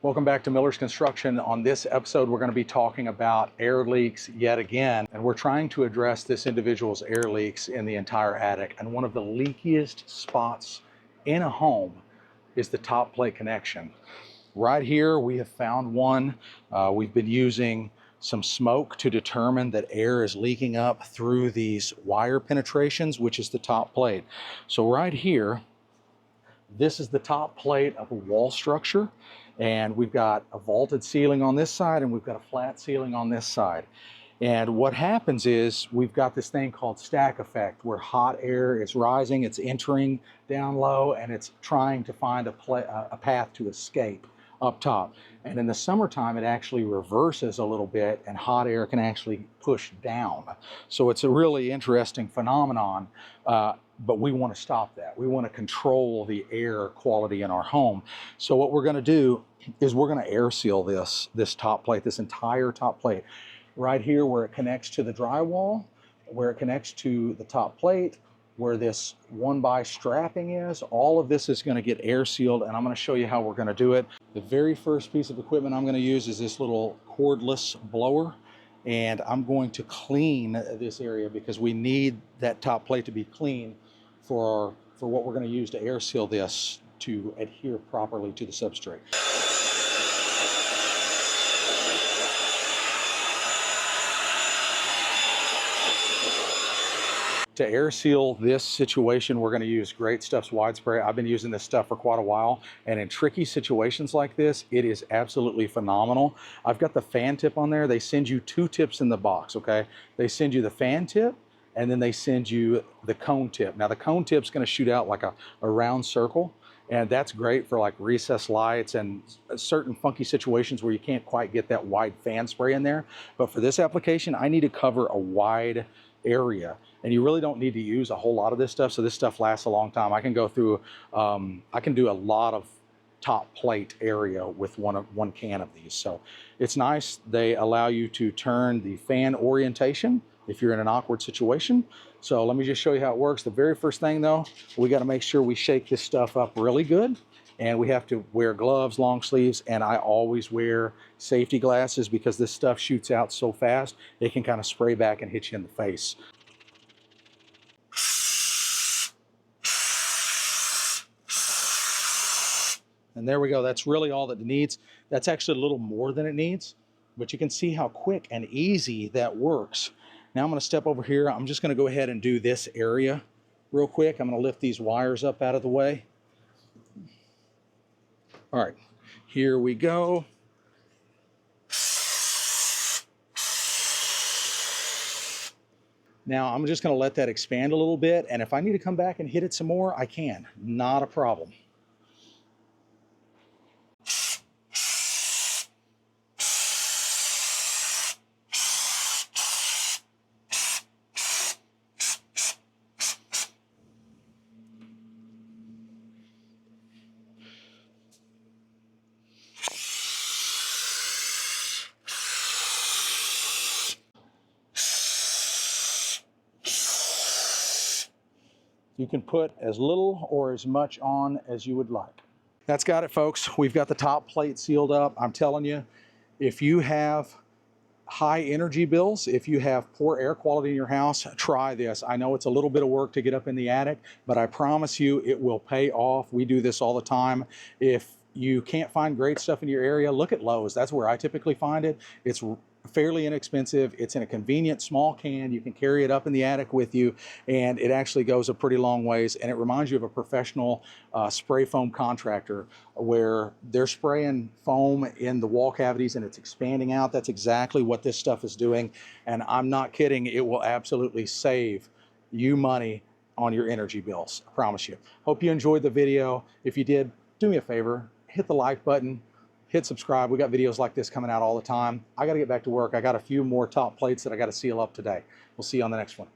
Welcome back to Miller's Construction. On this episode, we're going to be talking about air leaks yet again, and we're trying to address this individual's air leaks in the entire attic. And one of the leakiest spots in a home is the top plate connection. Right here, we have found one. We've been using some smoke to determine that air is leaking up through these wire penetrations, which is the top plate. So right here, this is the top plate of a wall structure, and we've got a vaulted ceiling on this side and we've got a flat ceiling on this side. And what happens is we've got this thing called stack effect, where hot air is rising, it's entering down low, and it's trying to find a path to escape up top. And in the summertime, it actually reverses a little bit and hot air can actually push down. So it's a really interesting phenomenon. But we want to stop that. We want to control the air quality in our home. So what we're going to do is we're going to air seal this top plate, this entire top plate. Right here where it connects to the drywall, where it connects to the top plate, where this 1x strapping is, all of this is going to get air sealed, and I'm going to show you how we're going to do it. The very first piece of equipment I'm going to use is this little cordless blower. And I'm going to clean this area because we need that top plate to be clean for what we're going to use to air seal this to adhere properly to the substrate. To air seal this situation, we're going to use Great Stuff's wide spray. I've been using this stuff for quite a while, and in tricky situations like this, it is absolutely phenomenal. I've got the fan tip on there. They send you 2 tips in the box, okay? They send you the fan tip, and then they send you the cone tip. Now, the cone tip's going to shoot out like a round circle, and that's great for like recessed lights and certain funky situations where you can't quite get that wide fan spray in there. But for this application, I need to cover a wide area, and you really don't need to use a whole lot of this stuff, so this stuff lasts a long time. I can go through, I can do a lot of top plate area with one can of these. So it's nice. They allow you to turn the fan orientation if you're in an awkward situation. So let me just show you how it works. The very first thing though, we got to make sure we shake this stuff up really good, and we have to wear gloves, long sleeves, and I always wear safety glasses because this stuff shoots out so fast, it can kind of spray back and hit you in the face. And there we go. That's really all that it needs. That's actually a little more than it needs, but you can see how quick and easy that works. Now I'm going to step over here. I'm just going to go ahead and do this area real quick. I'm going to lift these wires up out of the way. All right, here we go. Now I'm just going to let that expand a little bit, and if I need to come back and hit it some more, I can. Not a problem. You can put as little or as much on as you would like. That's got it, folks. We've got the top plate sealed up. I'm telling you, if you have high energy bills, if you have poor air quality in your house, try this. I know it's a little bit of work to get up in the attic, but I promise you it will pay off. We do this all the time. If you can't find great stuff in your area, look at Lowe's. That's where I typically find it. It's fairly inexpensive. It's in a convenient small can. You can carry it up in the attic with you, and it actually goes a pretty long ways. And it reminds you of a professional spray foam contractor where they're spraying foam in the wall cavities and it's expanding out. That's exactly what this stuff is doing. And I'm not kidding. It will absolutely save you money on your energy bills. I promise you. Hope you enjoyed the video. If you did, do me a favor, hit the like button. Hit subscribe. We got videos like this coming out all the time. I got to get back to work. I got a few more top plates that I got to seal up today. We'll see you on the next one.